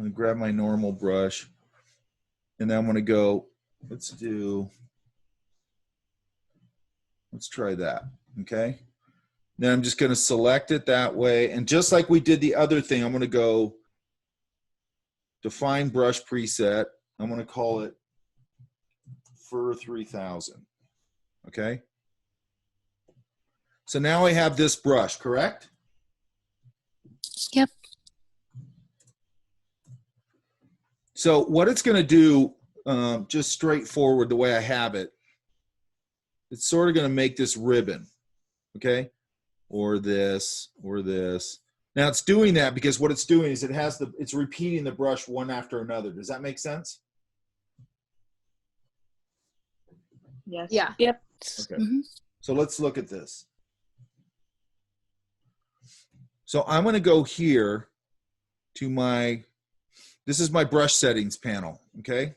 I'm gonna grab my normal brush, and then I'm gonna go, let's try that, okay? Then I'm just gonna select it that way, and just like we did the other thing, I'm gonna go define brush preset. I'm gonna call it Fur 3000, okay? So now I have this brush, correct? Yep. So what it's going to do, just straightforward the way I have it, it's sort of going to make this ribbon, okay? Or this, or this. Now it's doing that because what it's doing is it's repeating the brush one after another. Does that make sense? Yes. Yeah. Yep. Okay. So let's look at this. So I'm going to go here to this is my brush settings panel, okay?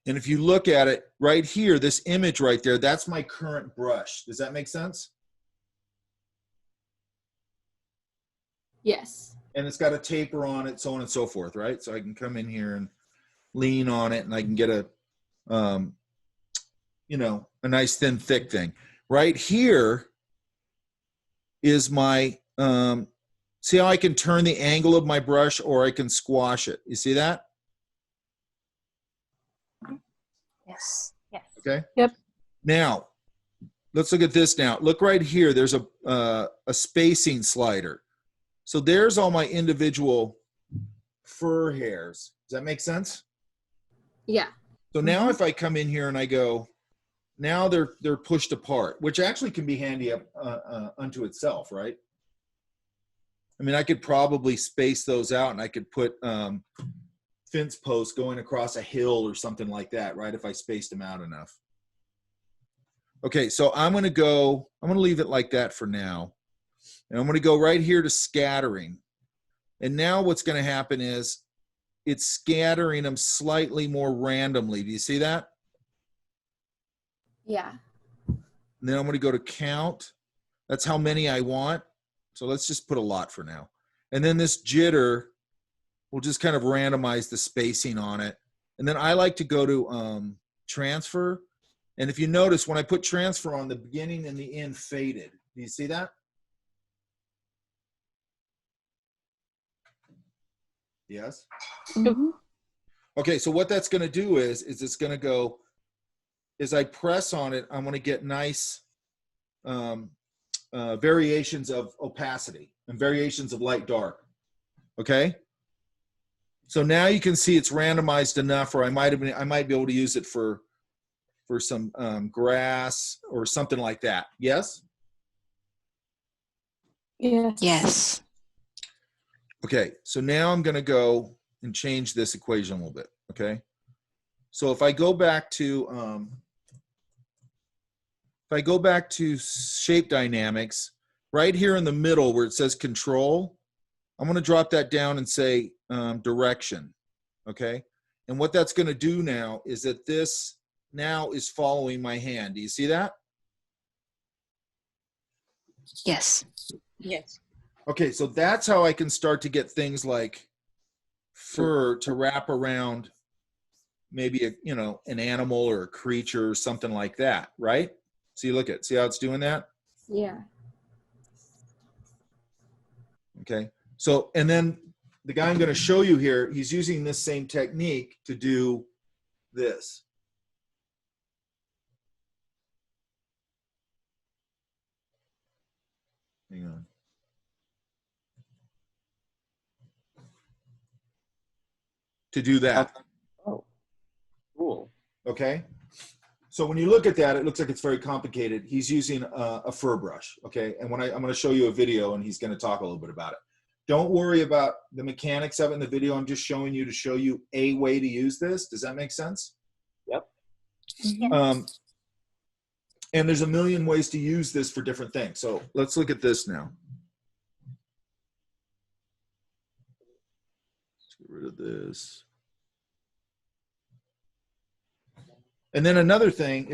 And if you look at it right here, this image right there, that's my current brush. Does that make sense? Yes. And it's got a taper on it, so on and so forth, right? So I can come in here and lean on it, and I can get a, you know, a nice thin, thick thing. Right here is my, see how I can turn the angle of my brush, or I can squash it. You see that? Yes. Yes. Okay. Yep. Now, let's look at this now. Look right here. There's a spacing slider. So there's all my individual fur hairs. Does that make sense? Yeah. So now if I come in here and I go, now they're pushed apart, which actually can be handy unto itself, right? I mean, I could probably space those out, and I could put fence posts going across a hill or something like that, right? If I spaced them out enough. Okay, so I'm going to leave it like that for now. And I'm going to go right here to scattering. And now what's going to happen is it's scattering them slightly more randomly. Do you see that? Yeah. And then I'm going to go to count. That's how many I want. So let's just put a lot for now. And then this jitter, we'll just kind of randomize the spacing on it. And then I like to go to transfer. And if you notice, when I put transfer on, the beginning and the end faded. Do you see that? Yes? Mm-hmm. Okay, so what that's going to do is it's going to go, as I press on it, I'm going to get nice variations of opacity and variations of light dark. Okay? So now you can see it's randomized enough, or I might be able to use it for some grass or something like that. Yes? Yes. Yes. Okay, so now I'm going to go and change this equation a little bit, okay? So if I go back to shape dynamics, right here in the middle where it says control, I'm going to drop that down and say direction, okay? And what that's going to do now is that this now is following my hand. Do you see that? Yes. Yes. Okay, so that's how I can start to get things like fur to wrap around maybe an animal or a creature or something like that, right? See how it's doing that? Yeah. Okay, so, and then the guy I'm going to show you here, he's using this same technique to do this. Hang on. To do that. Oh, cool. Okay. So when you look at that, it looks like it's very complicated. He's using a fur brush. Okay. And I'm going to show you a video, and he's going to talk a little bit about it. Don't worry about the mechanics of it in the video. I'm just showing you to show you a way to use this. Does that make sense? Yep. And there's a million ways to use this for different things. So let's look at this now. Let's get rid of this. And then another thing,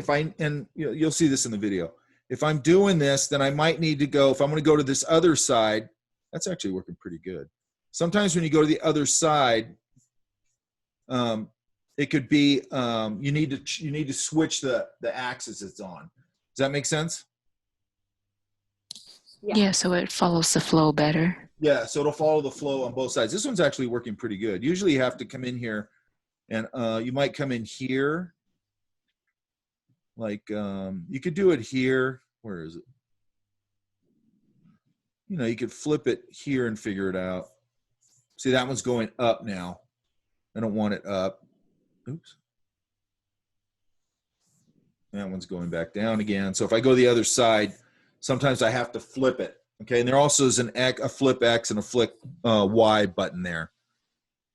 you'll see this in the video. If I'm doing this, then I might need to go, if I'm going to go to this other side, that's actually working pretty good. Sometimes when you go to the other side, it could be you need to switch the axis it's on. Does that make sense? Yeah. Yeah, so it follows the flow better. Yeah, so it'll follow the flow on both sides. This one's actually working pretty good. Usually you have to come in here and you might come in here. Like you could do it here. Where is it? You know, you could flip it here and figure it out. See, that one's going up now. I don't want it up. Oops. That one's going back down again. So if I go the other side, sometimes I have to flip it. Okay, and there also is a flip X and a flip Y button there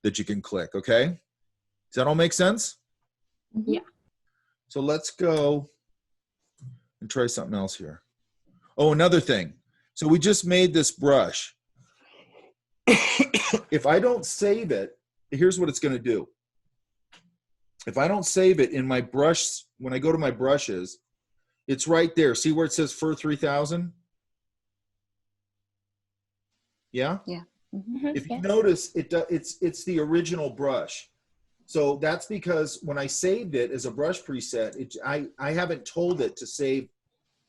that you can click. Okay, does that all make sense? Yeah. So let's go and try something else here. Oh, another thing. So we just made this brush. If I don't save it, here's what it's going to do. If I don't save it in my brush, when I go to my brushes, it's right there. See where it says Fur 3000? Yeah? Yeah. Mhm. If you Yeah. notice, it's the original brush. So that's because when I saved it as a brush preset, I haven't told it to save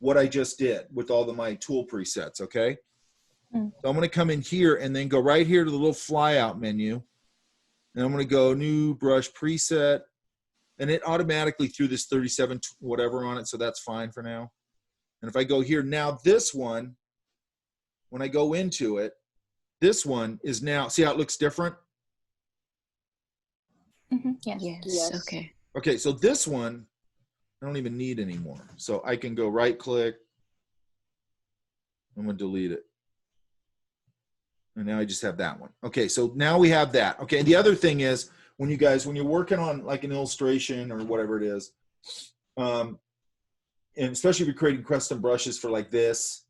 what I just did with all my tool presets, okay? Mm. So I'm going to come in here and then go right here to the little flyout menu. And I'm going to go new brush preset. And it automatically threw this 37 whatever on it, so that's fine for now. And if I go here now, this one, when I go into it, this one is now, see how it looks different? Mhm. Yes. Yes. Yes. Okay. Okay, so this one, I don't even need anymore. So I can go right click. I'm going to delete it. And now I just have that one. Okay, so now we have that. Okay, and the other thing is, when you're working on like an illustration or whatever it is, and especially if you're creating custom brushes for like this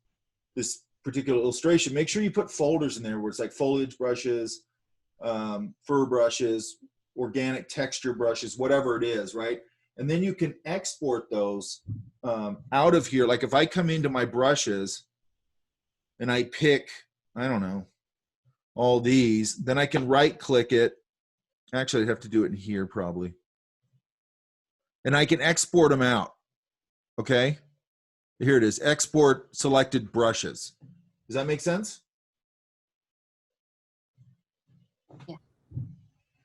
particular illustration, make sure you put folders in there where it's like foliage brushes, fur brushes, organic texture brushes, whatever it is, right? And then you can export those out of here. Like if I come into my brushes and I pick, I don't know, all these, then I can right click it. Actually, I'd have to do it in here probably. And I can export them out. Okay. Here it is, export selected brushes. Does that make sense? Yeah.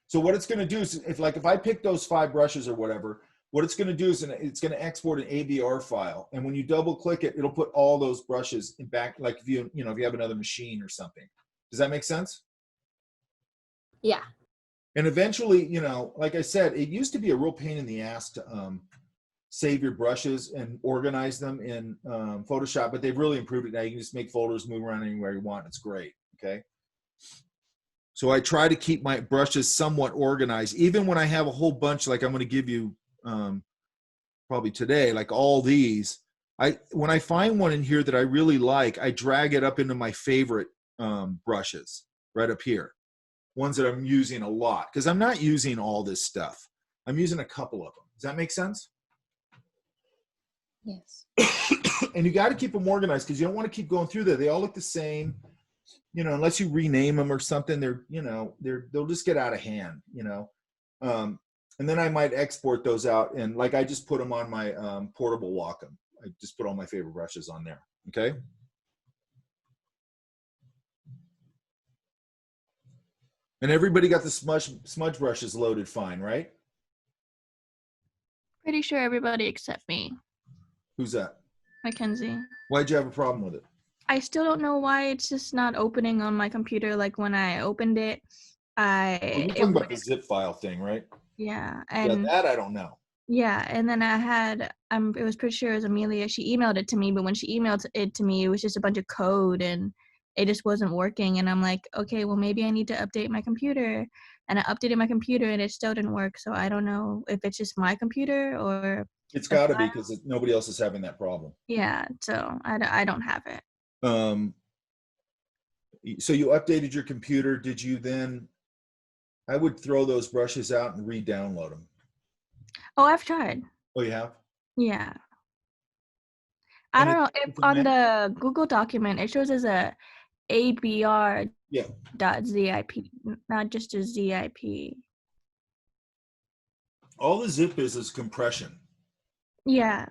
So what it's going to do is if I pick those 5 brushes or whatever, what it's going to do is it's going to export an AVR file. And when you double click it, it'll put all those brushes in back, like if you have another machine or something. Does that make sense? Yeah. And eventually, like I said, it used to be a real pain in the ass to save your brushes and organize them in Photoshop, but they've really improved it now. You can just make folders, move around anywhere you want. It's great, okay? So I try to keep my brushes somewhat organized, even when I have a whole bunch, like I'm going to give you probably today, like all these. When I find one in here that I really like, I drag it up into my favorite brushes right up here. Ones that I'm using a lot, because I'm not using all this stuff. I'm using a couple of them. Does that make sense? Yes. And you got to keep them organized because you don't want to keep going through there. They all look the same, unless you rename them or something. They'll just get out of hand, and then I might export those out and like I just put them on my portable Wacom. I just put all my favorite brushes on there. Okay. And everybody got the smudge brushes loaded fine, right? Pretty sure everybody except me, Who's that? Mackenzie. Why'd you have a problem with it? I still don't know why it's just not opening on my computer. Like when I opened it, You're it talking about would, the zip file thing, right? yeah, Yeah, and that I don't know. yeah, and then I had it was pretty sure it was Amelia. She emailed it to me, but when she emailed it to me, it was just a bunch of code and it just wasn't working. And I'm like, okay, well maybe I need to update my computer. And I updated my computer and it still didn't work. So I don't know if it's just my computer or It's got to be because nobody else is having that problem. yeah. So I don't have it. So you updated your computer. Did you then? I would throw those brushes out and re-download them. Oh, I've tried. Oh, you have? Yeah. I And don't know it's if on the Google document it shows as a ABR Yeah. dot zip, not just a zip. All the zip is compression. Yeah.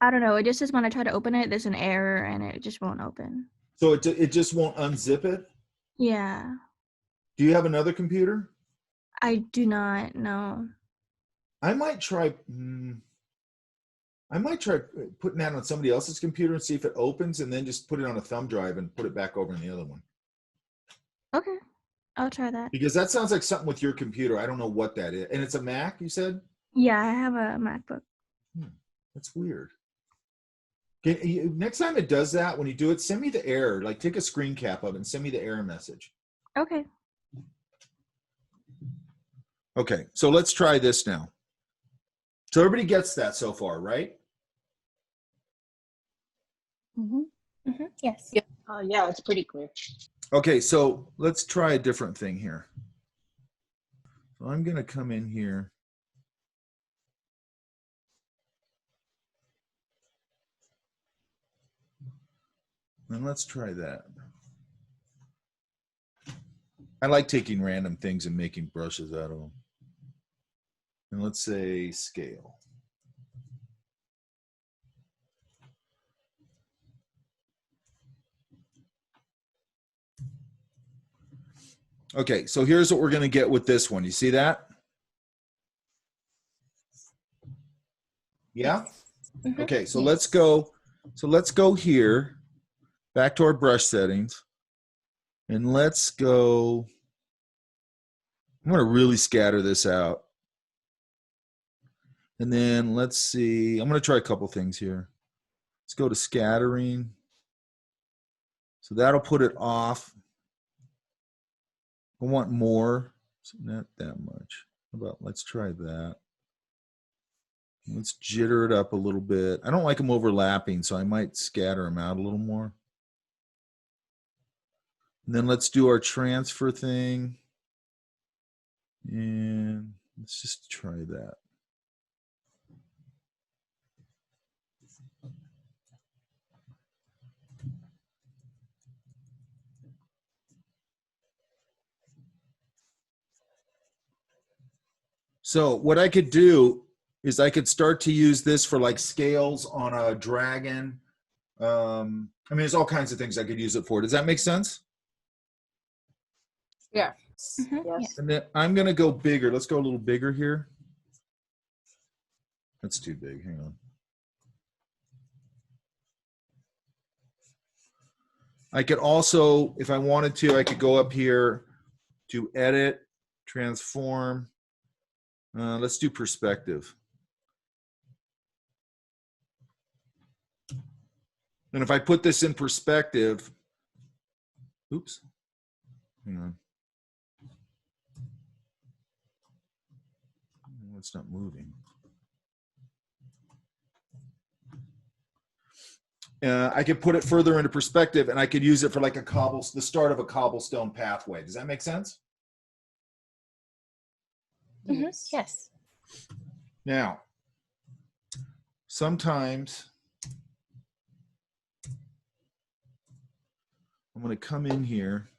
I don't know. It just says when I try to open it, there's an error and it just won't open. So it just won't unzip it? Yeah. Do you have another computer? I do not know. I might try putting that on somebody else's computer and see if it opens, and then just put it on a thumb drive and put it back over in the other one. Okay. I'll try that. Because that sounds like something with your computer. I don't know what that is. And it's a Mac, you said? Yeah, I have a MacBook. That's weird. Next time it does that, when you do it, send me the error. Like, take a screen cap of it and send me the error message. Okay. Okay, so let's try this now. So everybody gets that so far, right? Yes. Yeah, it's pretty clear. Okay, so let's try a different thing here. So I'm going to come in here. And let's try that. I like taking random things and making brushes out of them. And let's say scale. Okay, so here's what we're going to get with this one. You see that? Yeah? Okay, so let's go. So let's go here, back to our brush settings, and let's go. I'm going to really scatter this out. And then let's see. I'm going to try a couple things here. Let's go to scattering. So that'll put it off. I want more. So not that much. How about let's try that. Let's jitter it up a little bit. I don't like them overlapping, so I might scatter them out a little more. And then let's do our transfer thing. And let's just try that. So what I could do is I could start to use this for like scales on a dragon. I mean, there's all kinds of things I could use it for. Does that make sense? Yeah. Yes. And then I'm going to go bigger. Let's go a little bigger here. That's too big. Hang on. I could also, if I wanted to, I could go up here to edit, transform. Let's do perspective. And if I put this in perspective, oops, hang on. It's not moving. I could put it further into perspective, and I could use it for like the start of a cobblestone pathway. Does that make sense? Yes. Now, sometimes I'm going to come in here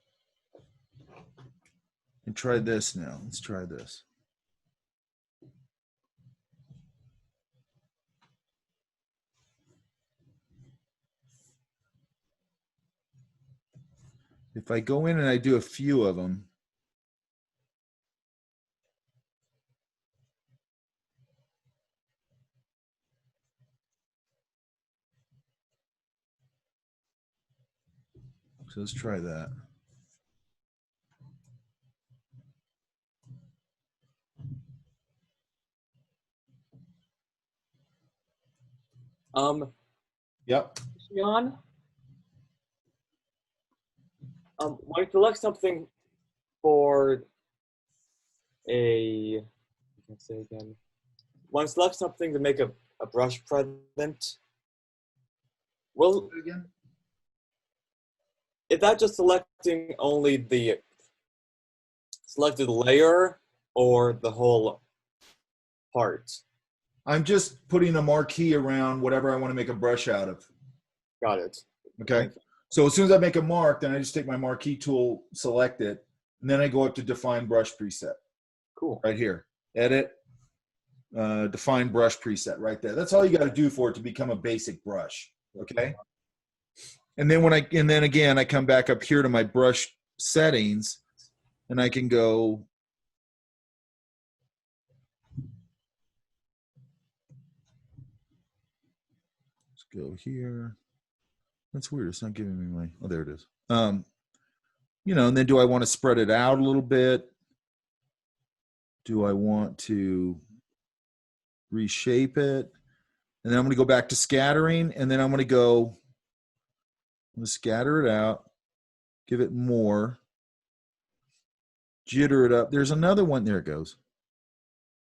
and try this now. Let's try this. If I go in and I do a few of them, so let's try that. Yep. Sean, when you select something for a, I can't say again. When you select something to make a brush present, well, Again? is that just selecting only the selected layer or the whole part? I'm just putting a marquee around whatever I want to make a brush out of. Got it. Okay. So as soon as I make a mark, then I just take my marquee tool, select it, and then I go up to define brush preset Cool. right here. Edit, define brush preset right there. That's all you got to do for it to become a basic brush. Okay. And then again, I come back up here to my brush settings, and I can go. Let's go here. That's weird. It's not giving me my. Oh, there it is. You know, and then do I want to spread it out a little bit? Do I want to reshape it? And then I'm going to go back to scattering, and then I'm going to scatter it out, give it more, jitter it up. There's another one. There it goes.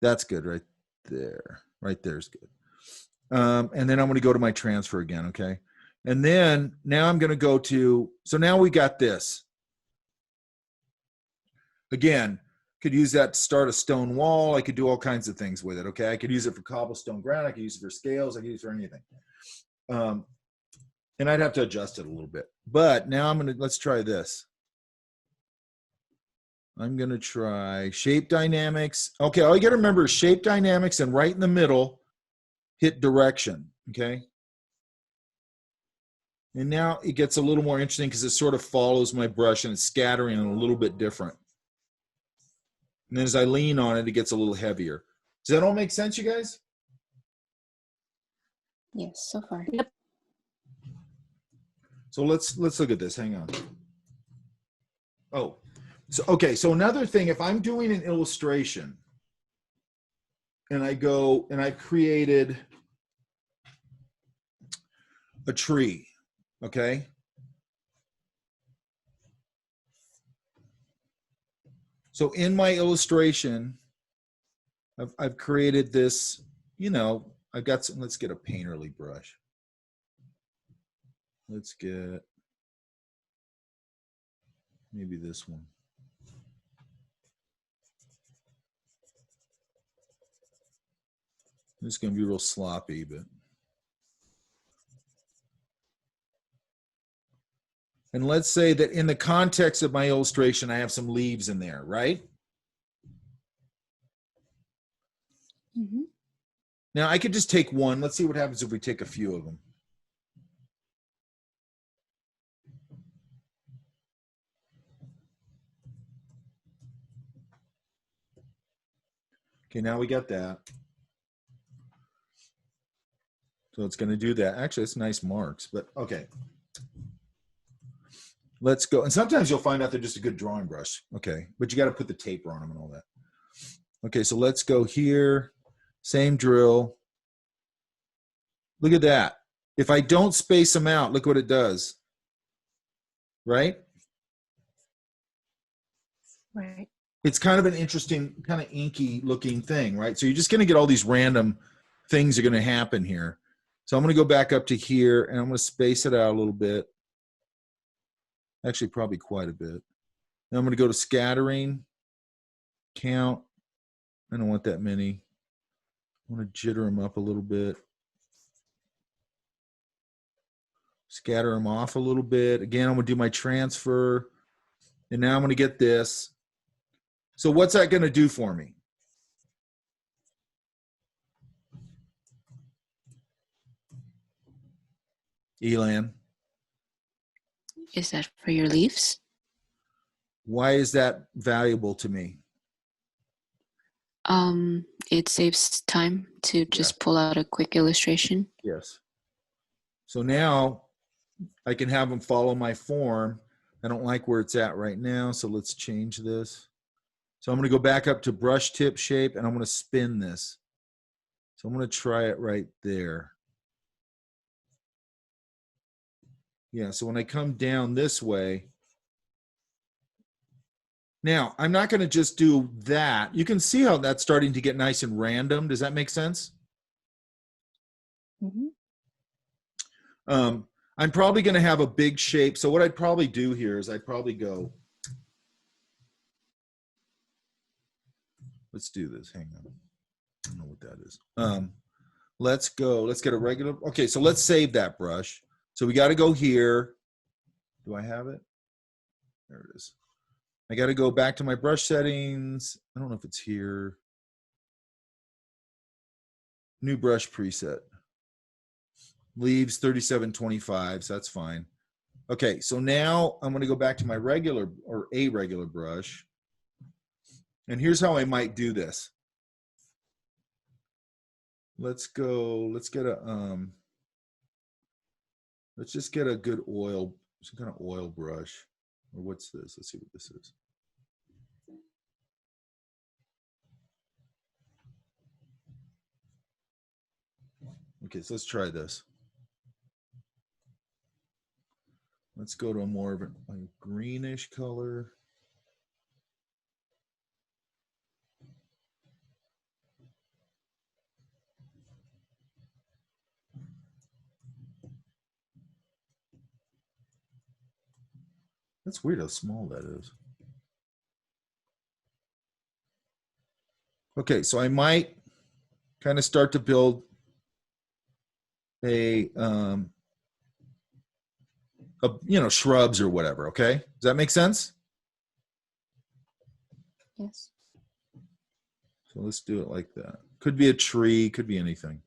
That's good right there. Right there's good. And then I'm going to go to my transfer again, okay? And then now I'm going to go to, so now we got this. Again, could use that to start a stone wall. I could do all kinds of things with it, okay? I could use it for cobblestone ground. I could use it for scales. I could use it for anything. And I'd have to adjust it a little bit. But now let's try this. I'm going to try shape dynamics. Okay, all you got to remember is shape dynamics, and right in the middle, hit direction, okay? And now it gets a little more interesting because it sort of follows my brush and it's scattering a little bit different. And then as I lean on it, it gets a little heavier. Does that all make sense, you guys? Yes, so far. Yep. So let's look at this. Hang on. Oh, so okay. So another thing, if I'm doing an illustration and I go and I've created a tree, okay? So in my illustration, I've created this, you know, I've got some, let's get a painterly brush. Let's get maybe this one. This is going to be real sloppy, but. And let's say that in the context of my illustration, I have some leaves in there, right? Mm-hmm. Now I could just take one. Let's see what happens if we take a few of them. Okay, now we got that. So it's going to do that. Actually, it's nice marks, but okay. Let's go. And sometimes you'll find out they're just a good drawing brush. Okay, but you got to put the taper on them and all that. Okay, so let's go here. Same drill. Look at that. If I don't space them out, look what it does. Right? Right. It's kind of an interesting, kind of inky looking thing, right? So you're just going to get all these random things are going to happen here. So I'm going to go back up to here, and I'm going to space it out a little bit. Actually, probably quite a bit. Now I'm going to go to scattering, count. I don't want that many. I want to jitter them up a little bit. Scatter them off a little bit. Again, I'm going to do my transfer. And now I'm going to get this. So what's that going to do for me? Elan. Is that for your leaves? Why is that valuable to me? It saves time to just pull out a quick illustration. Yes. So now I can have them follow my form. I don't like where it's at right now, so let's change this. So I'm going to go back up to brush tip shape, and I'm going to spin this. So I'm going to try it right there. Yeah, so when I come down this way, now I'm not going to just do that. You can see how that's starting to get nice and random. Does that make sense? Mm-hmm. I'm probably going to have a big shape. So what I'd probably do here is I'd probably go, let's do this. Hang on. I don't know what that is. Let's go. Let's get a regular. Okay, so let's save that brush. So we got to go here. Do I have it? There it is. I got to go back to my brush settings. I don't know if it's here. New brush preset. Leaves 3725, so that's fine. Okay, so now I'm going to go back to my regular or a regular brush. And here's how I might do this. Let's get a let's just get a good oil, some kind of oil brush. Or what's this? Let's see what this is. Okay, so let's try this. Let's go to a more of a greenish color. That's weird how small that is. Okay, so I might kind of start to build a shrubs or whatever. Okay, does that make sense? Yes. So let's do it like that. Could be a tree, could be anything.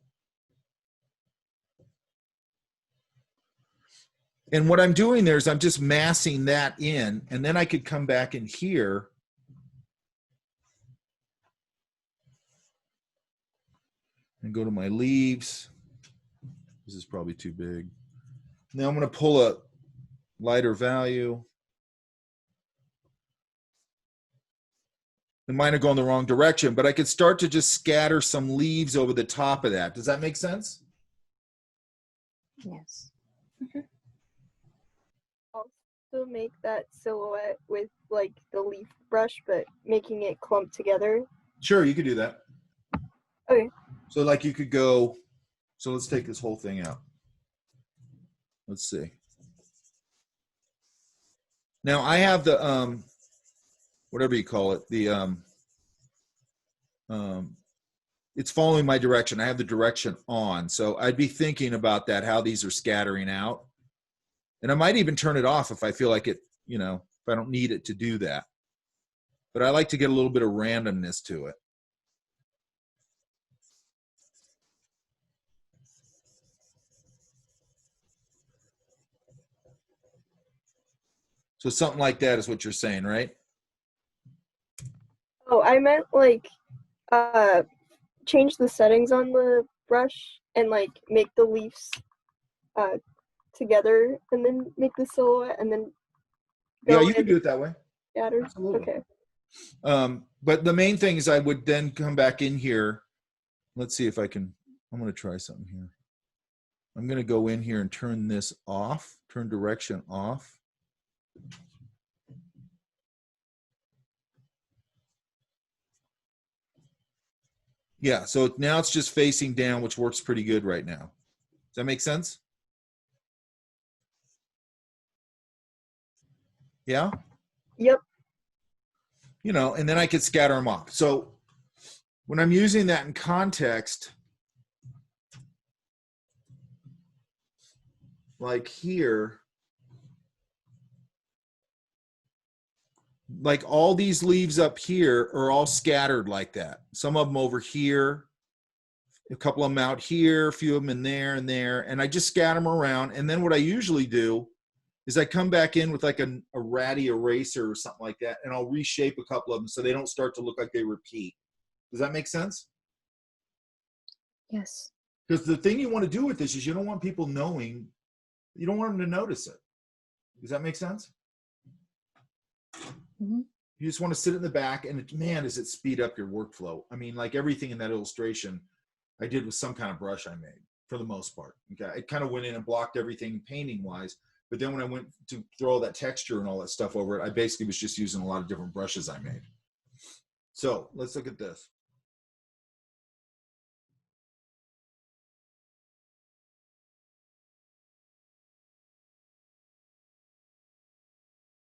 And what I'm doing there is I'm just massing that in, and then I could come back in here and go to my leaves. This is probably too big. Now I'm going to pull a lighter value. And mine are going the wrong direction, but I could start to just scatter some leaves over the top of that. Does that make sense? Yes. Also make that silhouette with like the leaf brush, but making it clump together. Sure, you could do that. Okay. So like you could go, so let's take this whole thing out. Let's see. Now I have the, whatever you call it, the, it's following my direction. I have the direction on. So I'd be thinking about that, how these are scattering out. And I might even turn it off if I feel like it, if I don't need it to do that. But I like to get a little bit of randomness to it. So something like that is what you're saying, right? Oh, I meant like change the settings on the brush and like make the leaves together and then make the silhouette and then Yeah, you can do it that way. Scatter. Absolutely. Okay. But the main thing is I would then come back in here. Let's see if I can, I'm going to try something here. I'm going to go in here and turn this off, turn direction off. Yeah, so now it's just facing down, which works pretty good right now. Does that make sense? Yeah? Yep. And then I could scatter them off. So when I'm using that in context, like here, like all these leaves up here are all scattered like that. Some of them over here, a couple of them out here, a few of them in there and there, and I just scatter them around. And then what I usually do is I come back in with like a ratty eraser or something like that, and I'll reshape a couple of them so they don't start to look like they repeat. Does that make sense? Yes. Because the thing you want to do with this is you don't want people knowing, you don't want them to notice it. Does that make sense? Mm-hmm. You just want to sit in the back and man, does it speed up your workflow. I mean, like everything in that illustration I did with some kind of brush I made for the most part. Okay, I kind of went in and blocked everything painting wise, but then when I went to throw all that texture and all that stuff over it, I basically was just using a lot of different brushes I made. So let's look at this.